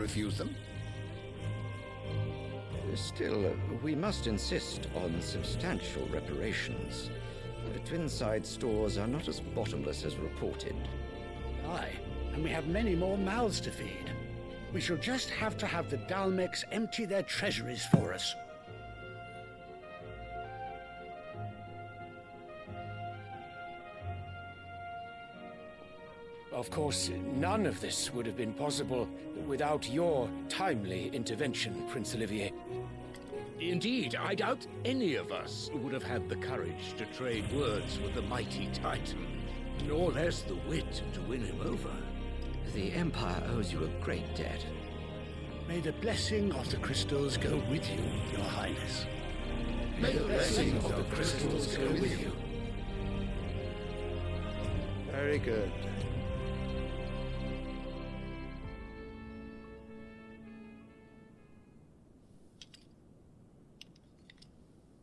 refuse them. Still, we must insist on substantial reparations. The Twinside stores are not as bottomless as reported. Aye, and we have many more mouths to feed. We shall just have to have the Dalmex empty their treasuries for us. Of course, none of this would have been possible without your timely intervention, Prince Olivier. Indeed, I doubt any of us would have had the courage to trade words with the mighty Titan, nor less the wit to win him over. The Empire owes you a great debt. May the blessing of the crystals go with you, Your Highness. May the blessing of the crystals go with you. Very good.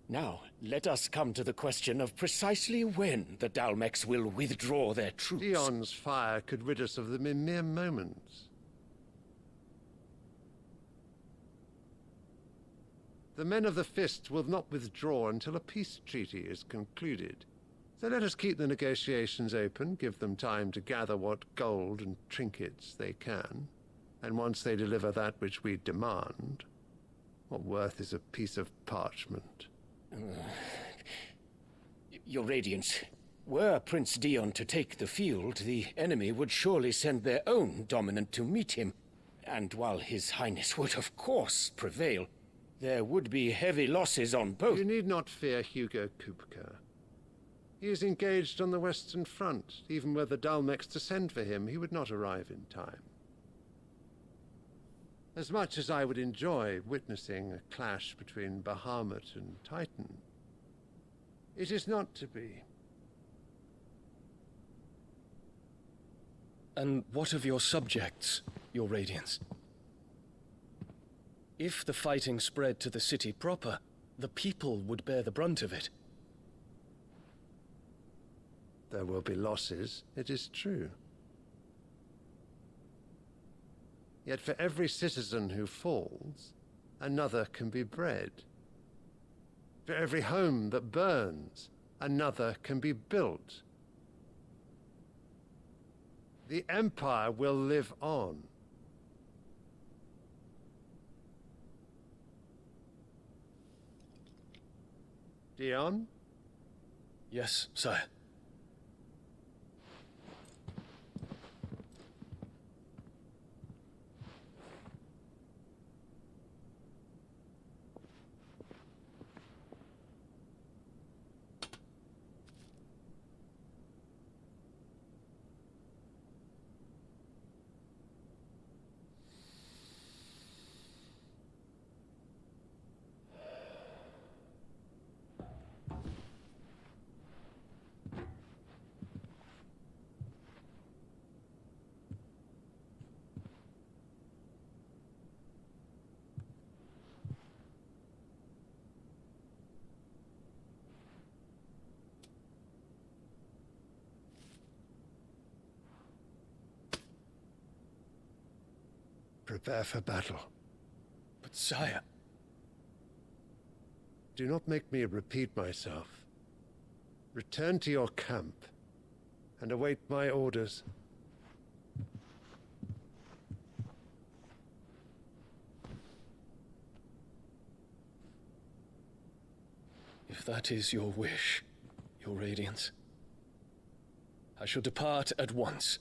Now, let us come to the question of precisely when the Dalmex will withdraw their troops. Dion's fire could rid us of them in mere moments. The men of the Fist will not withdraw until a peace treaty is concluded. So let us keep the negotiations open, give them time to gather what gold and trinkets they can, and once they deliver that which we demand, what worth is a piece of parchment? Your Radiance, were Prince Dion to take the field, the enemy would surely send their own dominant to meet him. And while His Highness would of course prevail, there would be heavy losses on both. You need not fear Hugo Kupka. He is engaged on the Western Front. Even were the Dalmex to send for him, he would not arrive in time. As much as I would enjoy witnessing a clash between Bahamut and Titan, it is not to be. And what of your subjects, Your Radiance? If the fighting spread to the city proper, the people would bear the brunt of it. There will be losses, it is true. Yet for every citizen who falls, another can be bred. For every home that burns, another can be built. The Empire will live on. Dion? Yes, sire. Prepare for battle. But sire... Do not make me repeat myself. Return to your camp and await my orders. If that is your wish, Your Radiance, I shall depart at once.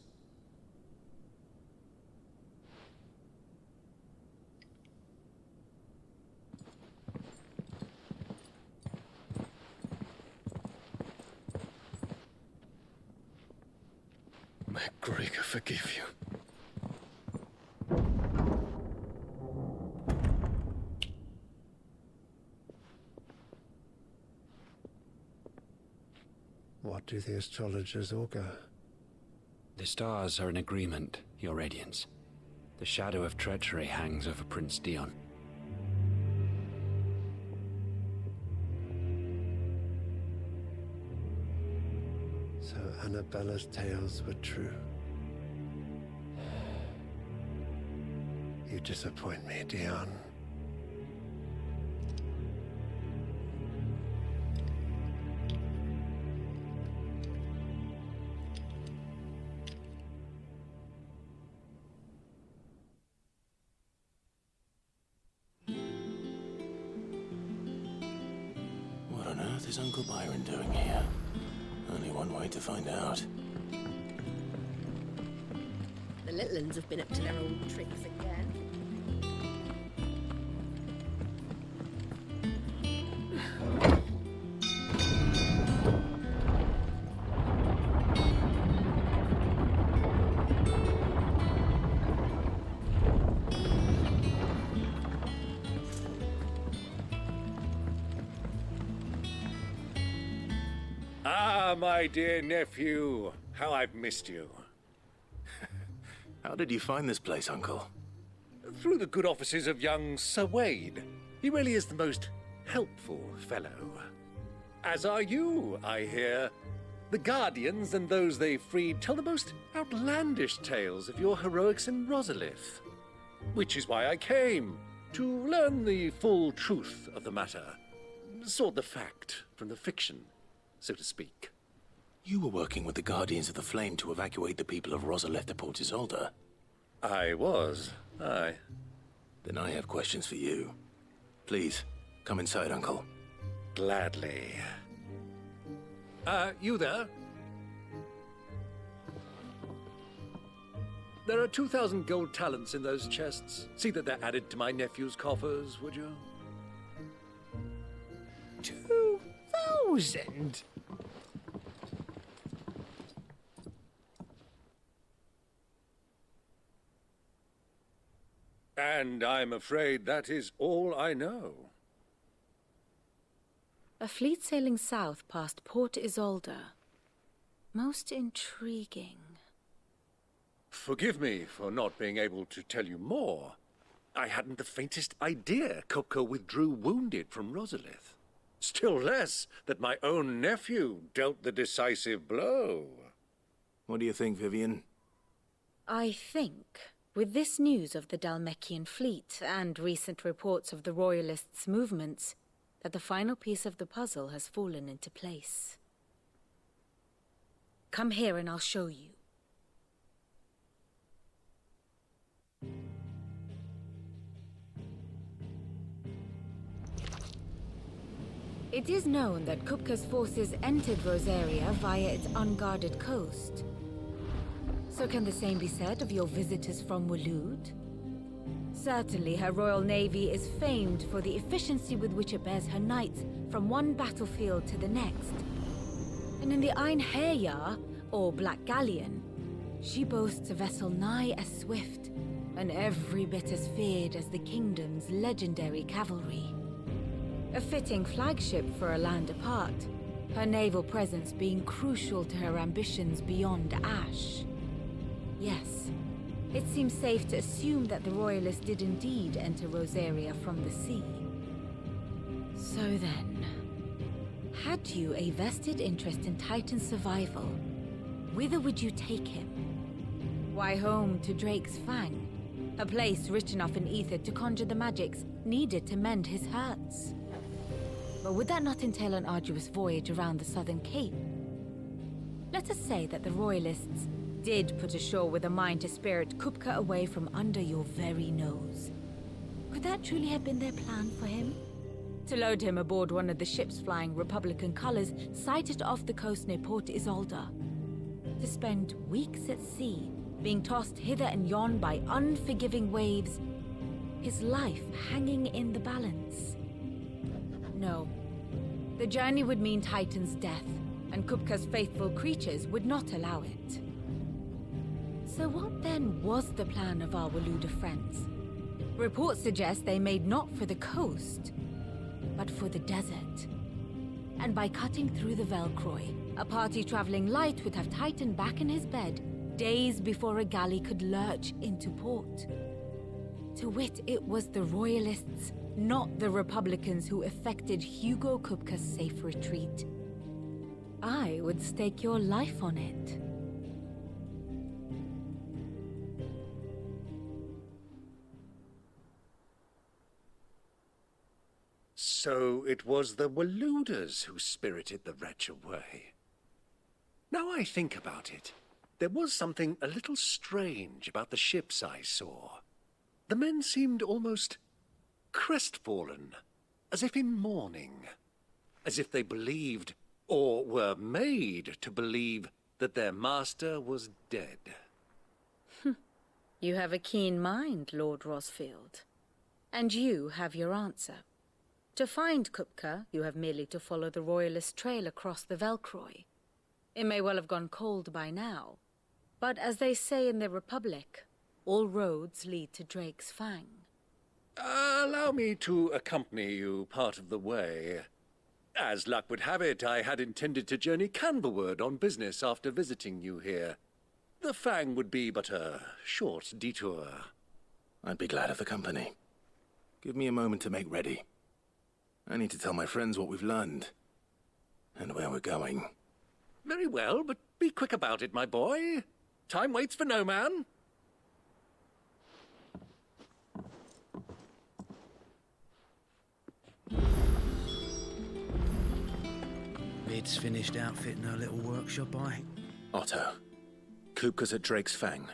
May Gregor forgive you. What do the astrologers augur? The stars are in agreement, Your Radiance. The shadow of treachery hangs over Prince Dion. So Annabella's tales were true. He disappoint me, Dion. What on earth is Uncle Byron doing here? Only one way to find out. The little ones have been up to their old tricks again. Ah, my dear nephew, how I've missed you. How did you find this place, Uncle? Through the good offices of young Sir Wade. He really is the most helpful fellow. As are you, I hear. The Guardians and those they freed tell the most outlandish tales of your heroics in Rosalith. Which is why I came, to learn the full truth of the matter. Sort the fact from the fiction, so to speak. You were working with the Guardians of the Flame to evacuate the people of Rosalith to Port Isolde. I was, aye. Then I have questions for you. Please, come inside, Uncle. Gladly. You there? There are 2,000 gold talents in those chests. See that they're added to my nephew's coffers, would you? 2,000? And I'm afraid that is all I know. A fleet sailing south past Port Isolde. Most intriguing. Forgive me for not being able to tell you more. I hadn't the faintest idea Kupka withdrew wounded from Rosalith. Still less that my own nephew dealt the decisive blow. What do you think, Vivian? I think, with this news of the Dhalmekian fleet and recent reports of the Royalists' movements, that the final piece of the puzzle has fallen into place. Come here and I'll show you. It is known that Kupka's forces entered Rosaria via its unguarded coast. So can the same be said of your visitors from Waloed? Certainly her Royal Navy is famed for the efficiency with which it bears her knights from one battlefield to the next. And in the Einherjar, or Black Galleon, she boasts a vessel nigh as swift and every bit as feared as the kingdom's legendary cavalry. A fitting flagship for a land apart, her naval presence being crucial to her ambitions beyond Ash. Yes, it seems safe to assume that the Royalists did indeed enter Rosaria from the sea. So then, had you a vested interest in Titan's survival, whither would you take him? Why, home to Drake's Fang, a place rich enough in ether to conjure the magics needed to mend his hurts. But would that not entail an arduous voyage around the southern cape? Let us say that the Royalists did put ashore with a mind to spirit Kupka away from under your very nose. Could that truly have been their plan for him? To load him aboard one of the ships flying Republican colors sighted off the coast near Port Isolde. To spend weeks at sea, being tossed hither and yon by unforgiving waves, his life hanging in the balance. No. The journey would mean Titan's death, and Kupka's faithful creatures would not allow it. So what then was the plan of our Waluda friends? Reports suggest they made not for the coast, but for the desert. And by cutting through the Velcroy, a party traveling light would have Titan back in his bed days before a galley could lurch into port. To wit, it was the Royalists, not the Republicans, who effected Hugo Kupka's safe retreat. I would stake your life on it. So it was the Waludas who spirited the wretch away. Now I think about it, there was something a little strange about the ships I saw. The men seemed almost crestfallen, as if in mourning, as if they believed, or were made to believe, that their master was dead. You have a keen mind, Lord Rosfield. And you have your answer. To find Kupka, you have merely to follow the Royalist trail across the Velcroy. It may well have gone cold by now, but as they say in the Republic, all roads lead to Drake's Fang. Allow me to accompany you part of the way. As luck would have it, I had intended to journey Canberward on business after visiting you here. The Fang would be but a short detour. I'd be glad of the company. Give me a moment to make ready. I need to tell my friends what we've learned, and where we're going. Very well, but be quick about it, my boy. Time waits for no man. Lid's finished outfitting her little workshop, Otto, Kupka's at Drake's Fang.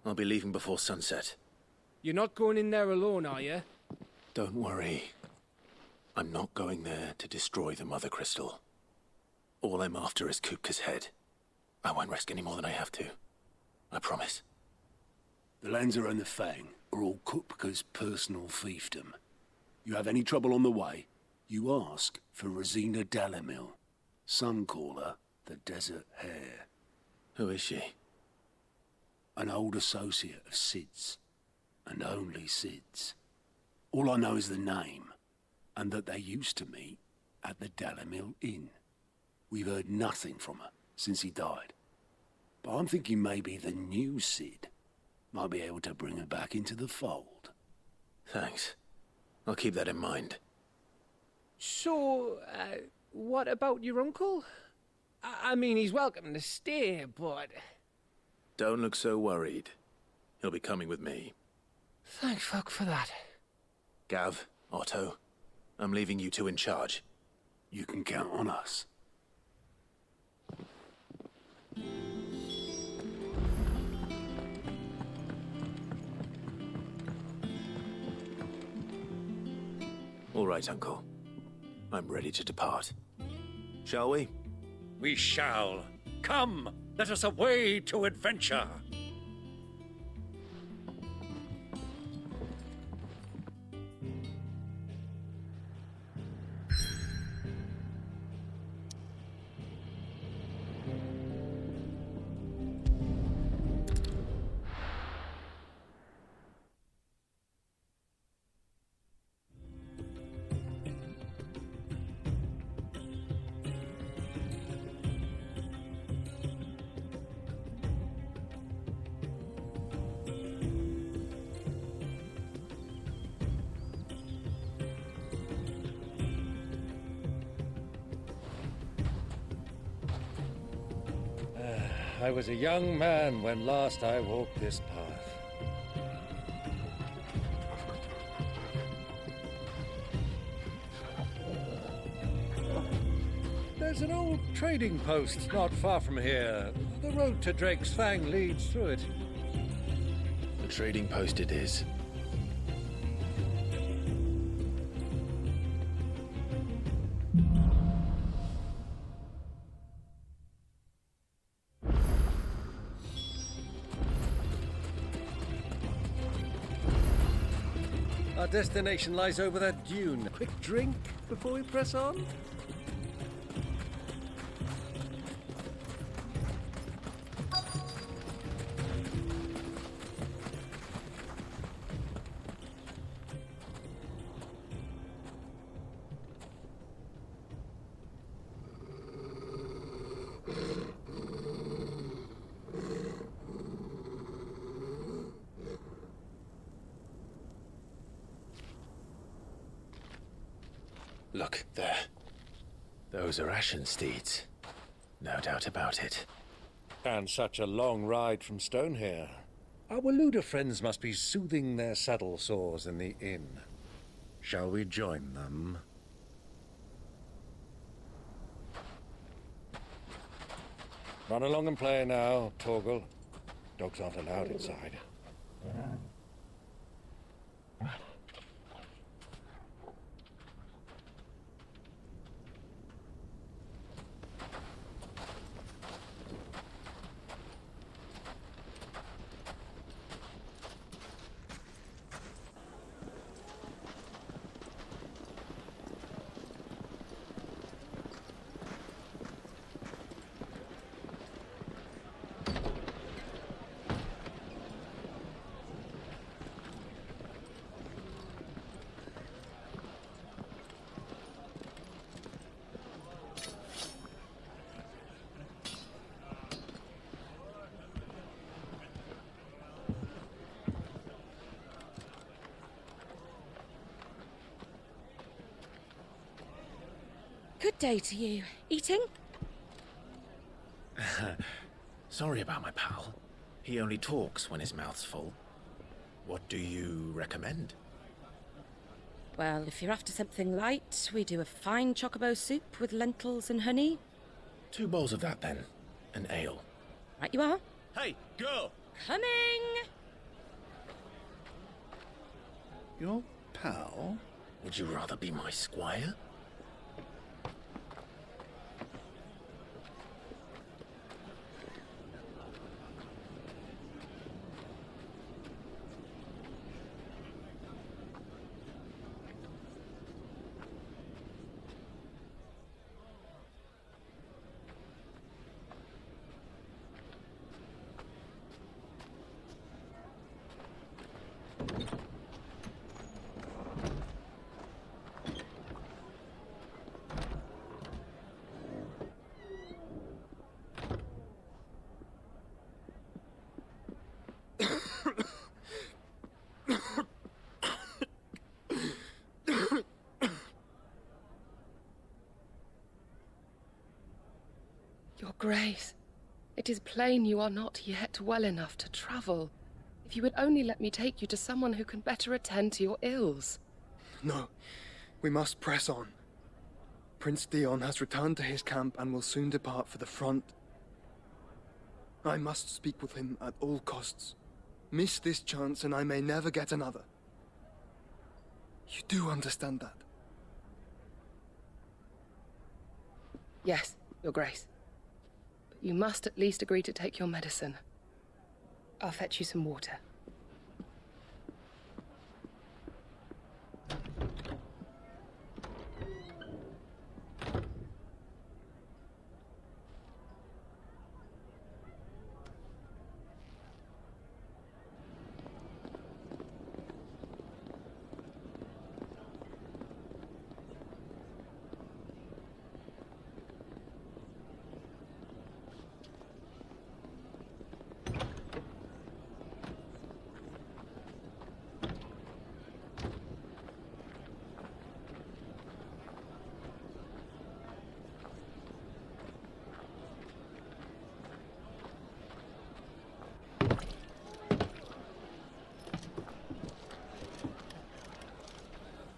I'll be leaving before sunset. You're not going in there alone, are you? Don't worry. I'm not going there to destroy the Mother Crystal. All I'm after is Kupka's head. I won't risk any more than I have to. I promise. The Lancer and the Fang are all Kupka's personal fiefdom. You have any trouble on the way, you ask for Rosina Dalamil, Suncaller, the Desert Hare. Who is she? An old associate of Sid's, and only Sid's. All I know is the name, and that they used to meet at the Dalamil Inn. We've heard nothing from her since he died. But I'm thinking maybe the new Sid might be able to bring her back into the fold. Thanks. I'll keep that in mind. So, what about your uncle? I mean, he's welcome to stay, but... Don't look so worried. He'll be coming with me. Thank fuck for that. Gav, Otto, I'm leaving you two in charge. You can count on us. All right, Uncle. I'm ready to depart. Shall we? We shall. Come, let us away to adventure. I was a young man when last I walked this path. There's an old trading post not far from here. The road to Drake's Fang leads through it. The trading post it is. Our destination lies over that dune. Quick drink before we press on? Look, there. Those are Ashen steeds. No doubt about it. And such a long ride from Stonehair. Our Waluda friends must be soothing their saddle sores in the inn. Shall we join them? Run along and play now, Torgal. Dogs aren't allowed inside. Good day to you. Eating? Sorry about my pal. He only talks when his mouth's full. What do you recommend? Well, if you're after something light, we do a fine chocobo soup with lentils and honey. 2 bowls of that, then. An ale. Right you are. Hey, girl! Coming! Your pal? Would you rather be my squire? Your Grace, it is plain you are not yet well enough to travel. If you would only let me take you to someone who can better attend to your ills. No, we must press on. Prince Dion has returned to his camp and will soon depart for the front. I must speak with him at all costs. Miss this chance and I may never get another. You do understand that? Yes, Your Grace. But you must at least agree to take your medicine. I'll fetch you some water.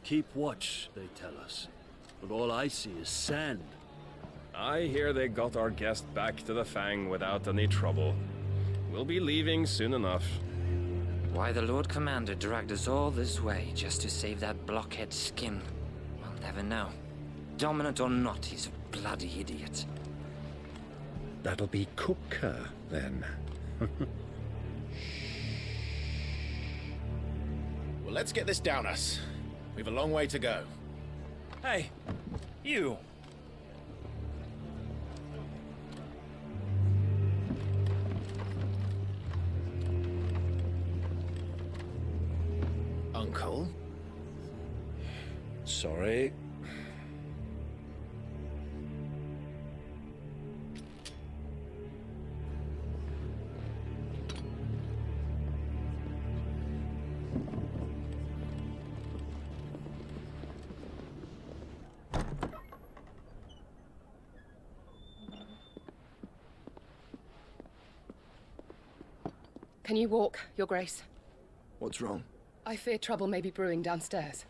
Keep watch, they tell us. But all I see is sand. I hear they got our guest back to the Fang without any trouble. We'll be leaving soon enough. Why the Lord Commander dragged us all this way just to save that blockhead's skin, we'll never know. Dominant or not, he's a bloody idiot. That'll be Cooker, then. Well, let's get this down us. We've a long way to go. Hey, you! Uncle? Sorry. Can you walk, Your Grace? What's wrong? I fear trouble may be brewing downstairs.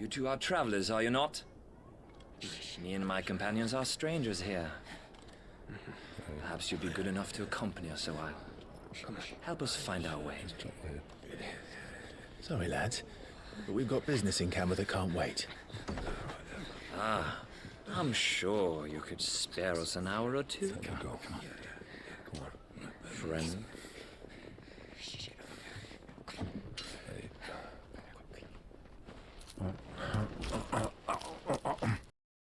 You two are travelers, are you not? Me and my companions are strangers here. Perhaps you'd be good enough to accompany us a while. Help us find our way. Sorry, lads, but we've got business in camera that can't wait. Ah, I'm sure you could spare us an hour or two. Come on. Friend